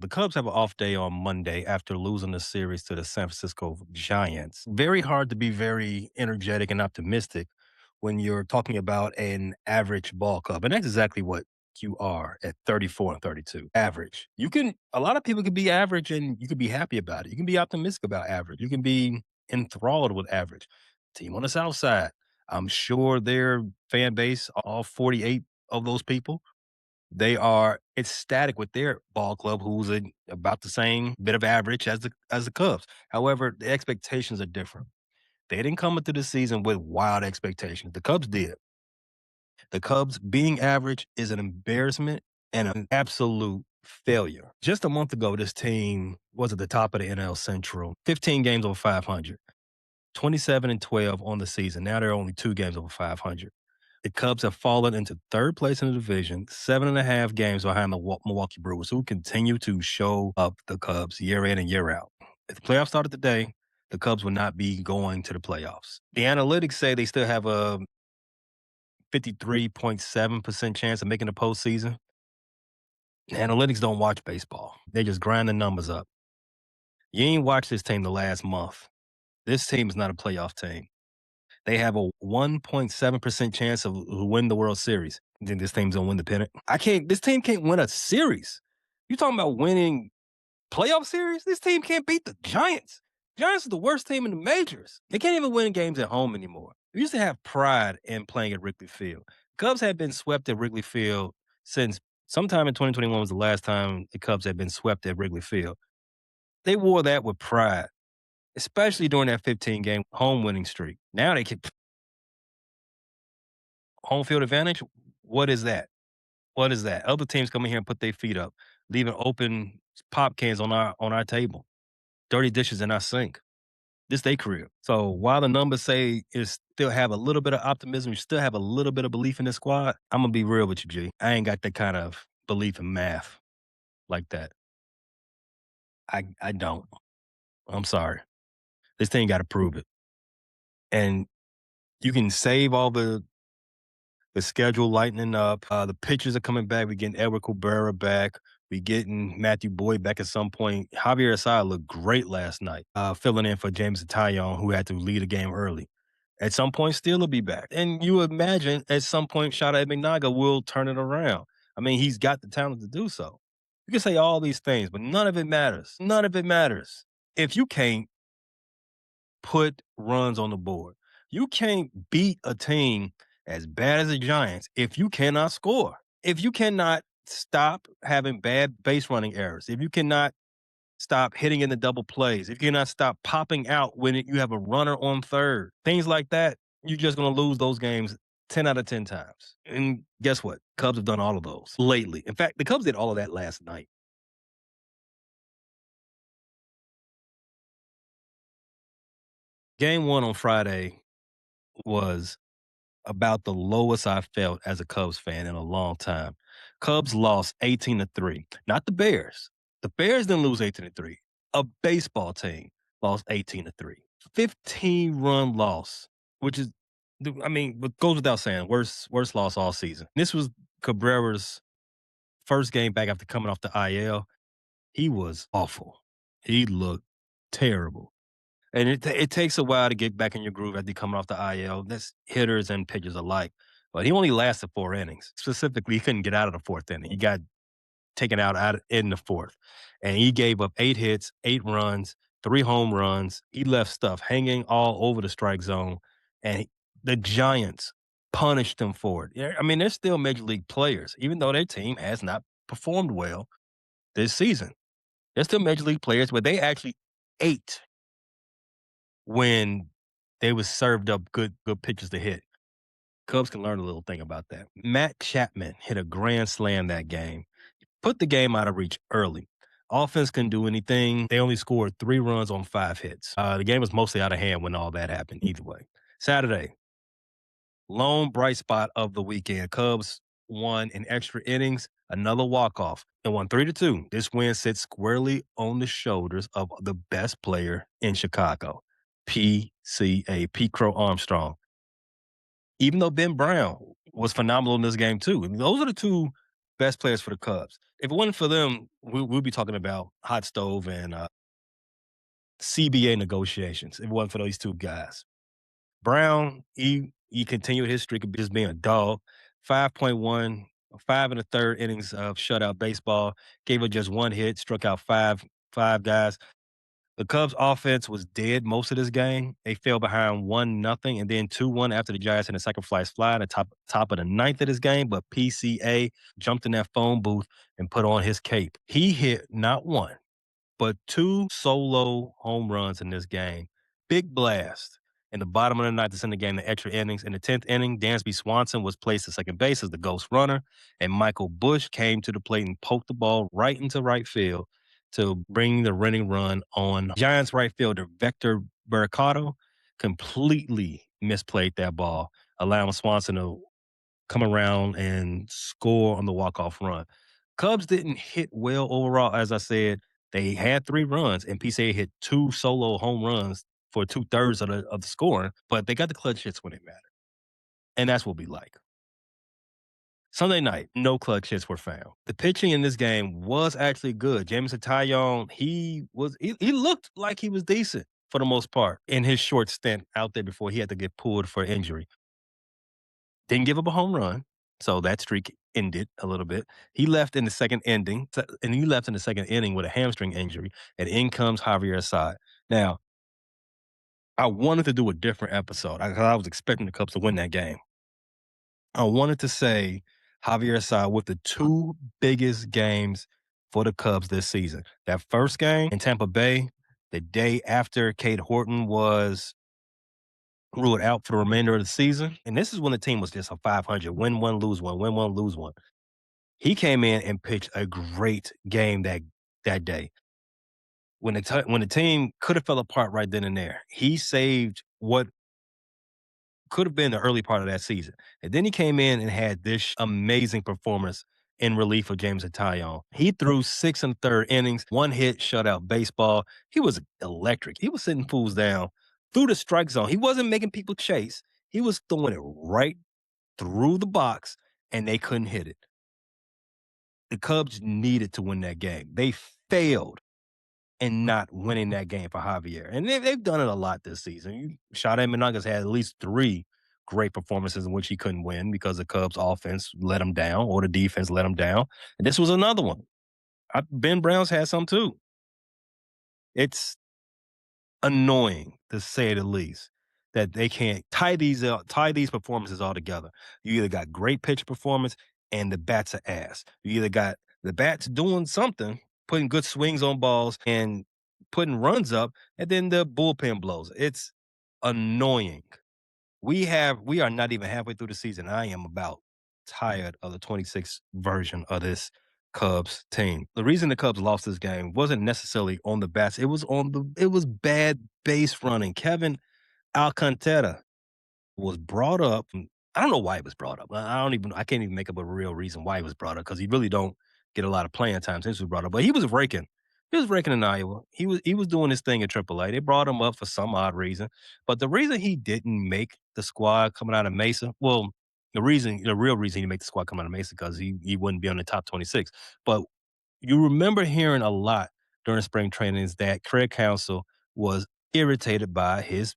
The Cubs have an off day on Monday after losing the series to the San Francisco Giants. Very hard to be very energetic and optimistic when you're talking about an average ball club. And that's exactly what you are at 34 and 32. Average. A lot of people could be average and you could be happy about it. You can be optimistic about average. You can be enthralled with average. Team on the South Side. I'm sure their fan base, all 48 of those people, they are ecstatic with their ball club, who's about the same bit of average as the Cubs. However, the expectations are different. They didn't come into the season with wild expectations. The Cubs did. The Cubs being average is an embarrassment and an absolute failure. Just a month ago, this team was at the top of the NL Central, 15 games over 500, 27 and 12 on the season. Now they're only 2 games over 500. The Cubs have fallen into third place in the division, 7.5 games behind the Milwaukee Brewers, who continue to show up the Cubs year in and year out. If the playoffs started today, the Cubs would not be going to the playoffs. The analytics say they still have a 53.7% chance of making the postseason. The analytics don't watch baseball. They just grind the numbers up. You ain't watched this team the last month. This team is not a playoff team. They have a 1.7% chance of win the World Series. Then this team's gonna win the pennant. This team can't win a series. You talking about winning playoff series? This team can't beat the Giants. Giants is the worst team in the majors. They can't even win games at home anymore. We used to have pride in playing at Wrigley Field. Cubs had been swept at Wrigley Field since sometime in 2021 was the last time the Cubs had been swept at Wrigley Field. They wore that with pride, especially during that 15-game home winning streak. Now they can home field advantage. What is that? What is that? Other teams come in here and put their feet up, leaving open pop cans on our table, dirty dishes in our sink. This they career. So while the numbers say is still have a little bit of optimism, you still have a little bit of belief in this squad. I'm gonna be real with you, G. I ain't got that kind of belief in math like that. I don't. I'm sorry. This thing got to prove it. And you can save all the schedule lightening up. The pitchers are coming back. We're getting Edward Cabrera back. We're getting Matthew Boyd back at some point. Javier Asaya looked great last night, filling in for James Taillon, who had to lead a game early. At some point, Steele will be back. And you imagine at some point, Shada Emignaga will turn it around. I mean, he's got the talent to do so. You can say all these things, but none of it matters. None of it matters. If you can't put runs on the board, you can't beat a team as bad as the Giants if you cannot score. If you cannot stop having bad base running errors, if you cannot stop hitting in the double plays, if you cannot stop popping out when you have a runner on third, things like that, you're just going to lose those games 10 out of 10 times. And guess what? Cubs have done all of those lately. In fact, the Cubs did all of that last night. Game one on Friday was about the lowest I felt as a Cubs fan in a long time. Cubs lost 18-3. Not the Bears. The Bears didn't lose 18-3. A baseball team lost 18-3. 15-run loss, which is, I mean, what goes without saying, worst loss all season. This was Cabrera's first game back after coming off the IL. He was awful. He looked terrible. And it takes a while to get back in your groove after coming off the IL. That's hitters and pitchers alike. But he only lasted 4 innings. Specifically, he couldn't get out of the fourth inning. He got taken out in the fourth. And he gave up 8 hits, 8 runs, 3 home runs. He left stuff hanging all over the strike zone. And the Giants punished him for it. I mean, they're still major league players, even though their team has not performed well this season. They're still major league players, but they actually ate when they was served up good pitches to hit. Cubs can learn a little thing about that. Matt Chapman hit a grand slam that game. Put the game out of reach early. Offense couldn't do anything. They only scored 3 runs on 5 hits. The game was mostly out of hand when all that happened either way. Saturday, lone bright spot of the weekend. Cubs won in extra innings, another walk-off, and won 3-2. This win sits squarely on the shoulders of the best player in Chicago. PCA, Pete Crow Armstrong. Even though Ben Brown was phenomenal in this game too. And those are the two best players for the Cubs. If it wasn't for them, we'll be talking about hot stove and CBA negotiations. If it wasn't for those two guys. Brown, he continued his streak of just being a dog. 5.1, 5 and a third innings of shutout baseball. Gave up just one hit, struck out five guys. The Cubs offense was dead most of this game. They fell behind 1-0 and then 2-1 after the Giants had a sacrifice fly at the top of the ninth of this game. But PCA jumped in that phone booth and put on his cape. He hit not one, but two solo home runs in this game. Big blast. In the bottom of the ninth to send the game to extra innings. In the 10th inning, Dansby Swanson was placed at second base as the ghost runner, and Michael Bush came to the plate and poked the ball right into right field to bring the winning run on. Giants right fielder Vector Barricado completely misplayed that ball, allowing Swanson to come around and score on the walk-off run. Cubs didn't hit well overall, as I said. They had 3 runs, and PCA hit 2 solo home runs for 2/3 of the scoring, but they got the clutch hits when it mattered, and that's what we like. Sunday night, no clutch hits were found. The pitching in this game was actually good. Jameson Taillon, he looked like he was decent for the most part in his short stint out there before he had to get pulled for injury. Didn't give up a home run, so that streak ended a little bit. He left in the second inning, and he left in the second inning with a hamstring injury, and in comes Javier Assad. Now, I wanted to do a different episode because I was expecting the Cubs to win that game. I wanted to say Javier Assad with the 2 biggest games for the Cubs this season. That first game in Tampa Bay, the day after Cade Horton was ruled out for the remainder of the season, and this is when the team was just a 500, win one, lose one, win one, lose one. He came in and pitched a great game that day. When the team could have fell apart right then and there, he saved what could have been the early part of that season. And then he came in and had this amazing performance in relief of James Taillon. He threw 6 and a third innings, 1 hit, shutout baseball. He was electric. He was sitting fools down through the strike zone. He wasn't making people chase. He was throwing it right through the box, and they couldn't hit it. The Cubs needed to win that game. They failed in not winning that game for Javier. And they've done it a lot this season. Sade Menangas had at least 3 great performances in which he couldn't win because the Cubs offense let him down or the defense let him down. And this was another one. Ben Brown's had some too. It's annoying to say the least that they can't tie these performances all together. You either got great pitch performance and the bats are ass. You either got the bats doing something, putting good swings on balls and putting runs up, and then the bullpen blows. It's annoying. We are not even halfway through the season. I am about tired of the 26 version of this Cubs team. The reason the Cubs lost this game wasn't necessarily on the bats. It was bad base running. Kevin Alcantara was brought up. I don't know why he was brought up. I can't even make up a real reason why he was brought up because he really don't get a lot of playing time since he was brought up. But he was raking. He was raking in Iowa. He was doing his thing at AAA. They brought him up for some odd reason. But the reason he didn't make the squad coming out of Mesa, well, the real reason he made the squad come out of Mesa because he wouldn't be on the top 26. But you remember hearing a lot during spring training is that Craig Counsell was irritated by his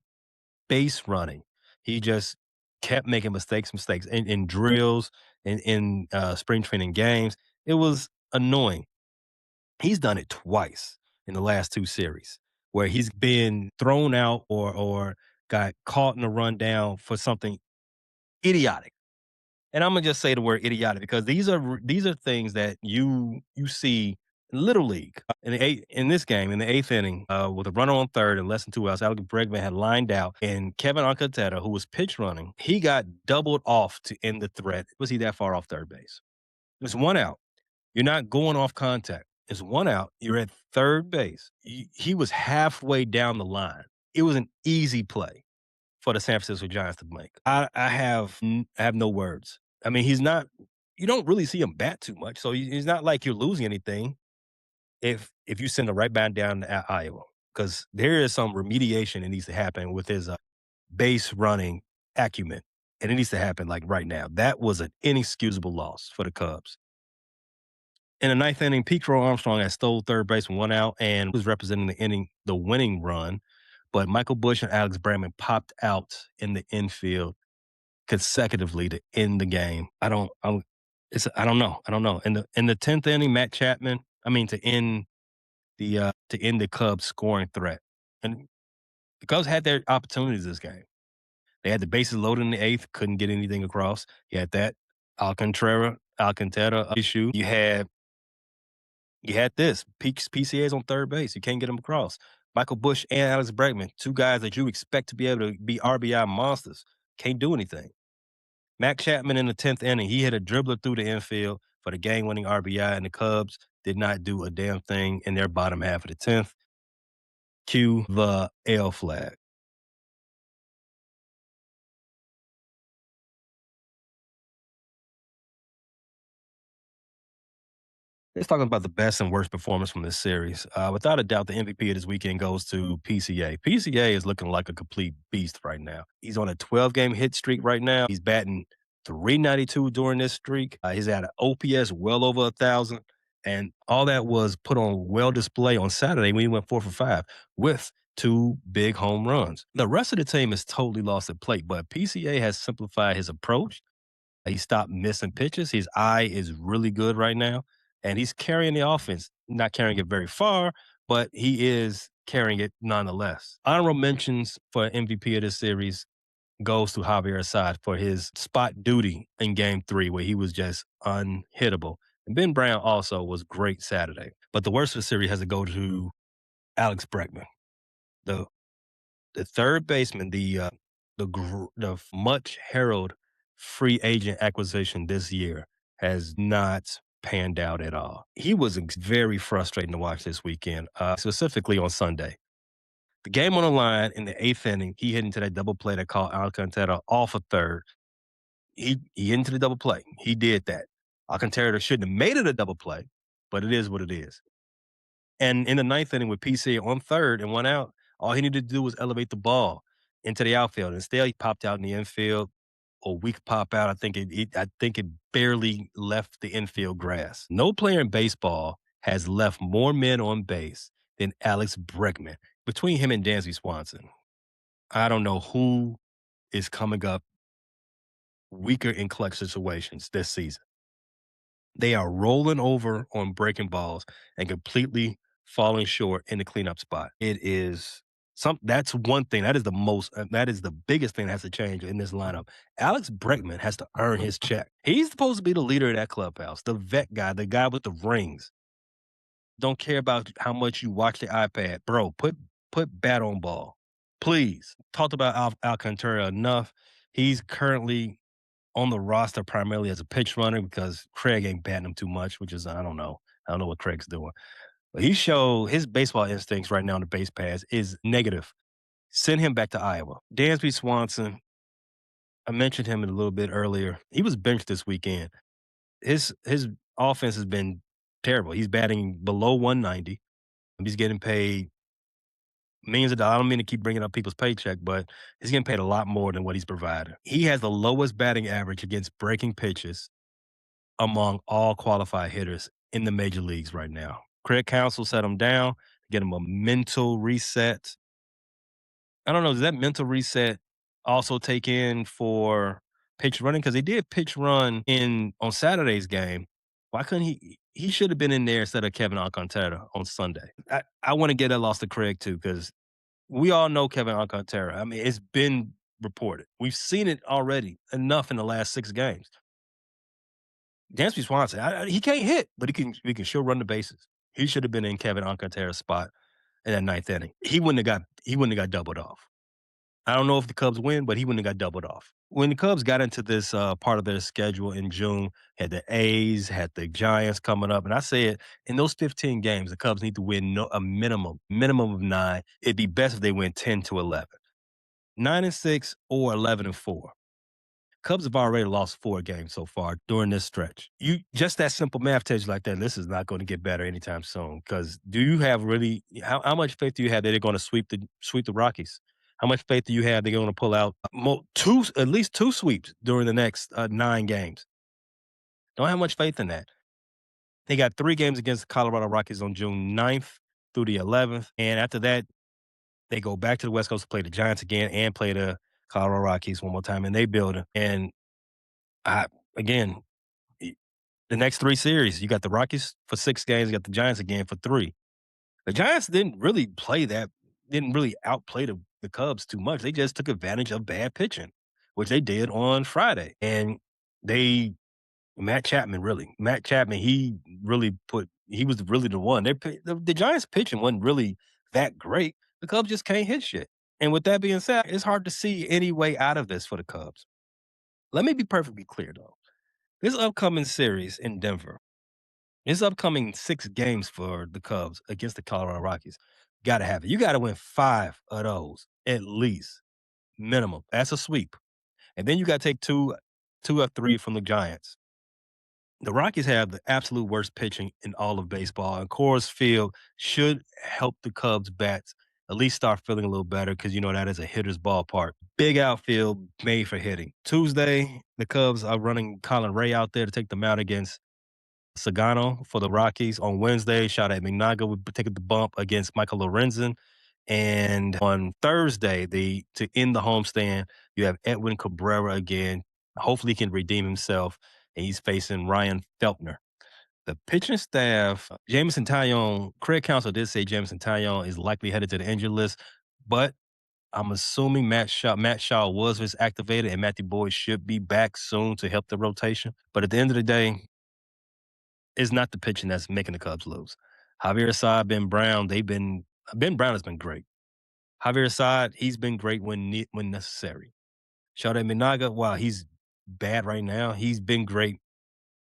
base running. He just kept making mistakes in drills, in spring training games. It was annoying. He's done it twice in the last 2 series where he's been thrown out or got caught in a rundown for something idiotic. And Imma just say the word idiotic because these are things that you see in Little League. In this game, in the 8th inning, with a runner on third and less than 2 outs, Alex Bregman had lined out, and Kevin Alcantara, who was pitch running, he got doubled off to end the threat. Was he that far off third base? It's 1 out. You're not going off contact. It's 1 out. You're at third base. He was halfway down the line. It was an easy play for the San Francisco Giants to make. I have no words. I mean, he's not. You don't really see him bat too much, so he's not like you're losing anything if you send the right back down to Iowa, because there is some remediation that needs to happen with his base running acumen, and it needs to happen like right now. That was an inexcusable loss for the Cubs. In the ninth inning, Pete Crow Armstrong had stole third base with one out and was representing the winning run. But Michael Bush and Alex Bregman popped out in the infield consecutively to end the game. I don't know. I don't know. In the 10th inning, Matt Chapman, I mean to end the Cubs scoring threat. And the Cubs had their opportunities this game. They had the bases loaded in the eighth, couldn't get anything across. You had that Alcantara issue. You had this PCA's on third base. You can't get them across. Michael Bush and Alex Bregman, two guys that you expect to be able to be RBI monsters, can't do anything. Matt Chapman in the 10th inning, he hit a dribbler through the infield for the game-winning RBI, and the Cubs did not do a damn thing in their bottom half of the 10th. Cue the L flag. Let's talk about the best and worst performance from this series. Without a doubt, the MVP of this weekend goes to PCA. PCA is looking like a complete beast right now. He's on a 12-game hit streak right now. He's batting 392 during this streak. He's at an OPS well over 1,000. And all that was put on well display on Saturday when he went 4 for 5 with two big home runs. The rest of the team has totally lost the plate, but PCA has simplified his approach. He stopped missing pitches. His eye is really good right now, and he's carrying the offense. Not carrying it very far, but he is carrying it nonetheless. Honorable mentions for MVP of this series goes to Javier Assad for his spot duty in Game 3, where he was just unhittable. And Ben Brown also was great Saturday. But the worst of the series has to go to Alex Bregman, the the third baseman, the much heralded free agent acquisition this year has not panned out at all. He was very frustrating to watch this weekend, specifically on Sunday. The game on the line in the eighth inning, he hit into that double play that called Alcantara off of third. He hit into the double play. He did that. Alcantara shouldn't have made it a double play, but it is what it is. And in the ninth inning with PC on third and one out, all he needed to do was elevate the ball into the outfield. Instead, he popped out in the infield. A weak pop out. I think it barely left the infield grass. No player in baseball has left more men on base than Alex Bregman. Between him and Dansby Swanson, I don't know who is coming up weaker in clutch situations this season. They are rolling over on breaking balls and completely falling short in the cleanup spot. It is that's one thing. That is the biggest thing that has to change in this lineup. Alex Bregman has to earn his check. He's supposed to be the leader of that clubhouse, the vet guy, the guy with the rings. Don't care about how much you watch the iPad. Bro, put bat on ball. Please. Talked about Alcantara enough. He's currently on the roster primarily as a pitch runner because Craig ain't batting him too much, which is I don't know. I don't know what Craig's doing. But he showed his baseball instincts right now on the base pass is negative. Send him back to Iowa. Dansby Swanson, I mentioned him a little bit earlier. He was benched this weekend. His offense has been terrible. He's batting below 190. He's getting paid millions of dollars. I don't mean to keep bringing up people's paycheck, but he's getting paid a lot more than what he's provided. He has the lowest batting average against breaking pitches among all qualified hitters in the major leagues right now. Craig Counsell set him down, get him a mental reset. I don't know, does that mental reset also take in for pitch running? Because he did pitch run on Saturday's game. Why couldn't he should have been in there instead of Kevin Alcantara on Sunday. I want to get that loss to Craig too, because we all know Kevin Alcantara. I mean, it's been reported. We've seen it already enough in the last 6 games. Dansby Swanson, he can't hit, but he can sure run the bases. He should have been in Kevin Alcantara's spot in that ninth inning. He wouldn't have got doubled off. I don't know if the Cubs win, but he wouldn't have got doubled off. When the Cubs got into this part of their schedule in June, had the A's, had the Giants coming up, and I said in those 15 games, the Cubs need to win a minimum of 9. It'd be best if they win 10 to 11, 9-6 or 11-4. Cubs have already lost 4 games so far during this stretch. You just that simple math tells you like that. This is not going to get better anytime soon. Because do you have really how much faith do you have that they're going to sweep the Rockies? How much faith do you have they're going to pull out at least 2 sweeps during the next 9 games? Don't have much faith in that. They got 3 games against the Colorado Rockies on June 9th through the 11th, and after that, they go back to the West Coast to play the Giants again and play the Colorado Rockies one more time in their building. And I again, e the next 3 series, you got the Rockies for 6 games, you got the Giants again for 3. The Giants didn't really outplay the Cubs too much. They just took advantage of bad pitching, which they did on Friday. And they Matt Chapman, he was really the one. The Giants pitching wasn't really that great. The Cubs just can't hit shit. And with that being said, it's hard to see any way out of this for the Cubs. Let me be perfectly clear though. This upcoming series in Denver, this upcoming 6 games for the Cubs against the Colorado Rockies, gotta have it. You gotta win 5 of those at least, minimum. That's a sweep. And then you gotta take 2 or 3 from the Giants. The Rockies have the absolute worst pitching in all of baseball, and Coors Field should help the Cubs bats at least start feeling a little better because you know that is a hitter's ballpark. Big outfield made for hitting. Tuesday, the Cubs are running Colin Ray out there to take them out against Sagano for the Rockies. On Wednesday, shout out McNaga would take the bump against Michael Lorenzen. And on Thursday, to end the homestand, you have Edwin Cabrera again. Hopefully, he can redeem himself, and he's facing Ryan Feltner. The pitching staff, Jameson Taillon, Craig Counsell did say Jameson Taillon is likely headed to the injured list, but I'm assuming Matt Shaw was activated, and Matthew Boyd should be back soon to help the rotation. But at the end of the day, it's not the pitching that's making the Cubs lose. Javier Assad, Ben Brown has been great. Javier Assad, he's been great when necessary. Shohei Minaga, while he's bad right now, he's been great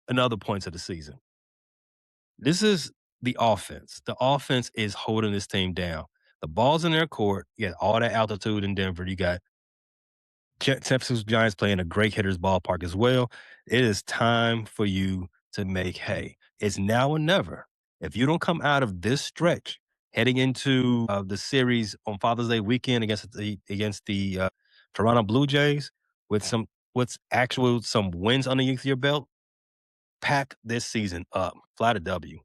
in other points of the season. This is the offense. The offense is holding this team down. The ball's in their court. You got all that altitude in Denver. You got Texas Giants playing a great hitter's ballpark as well. It is time for you to make hay. It's now or never. If you don't come out of this stretch heading into the series on Father's Day weekend against the Toronto Blue Jays with some wins underneath your belt, pack this season up. Fly to W.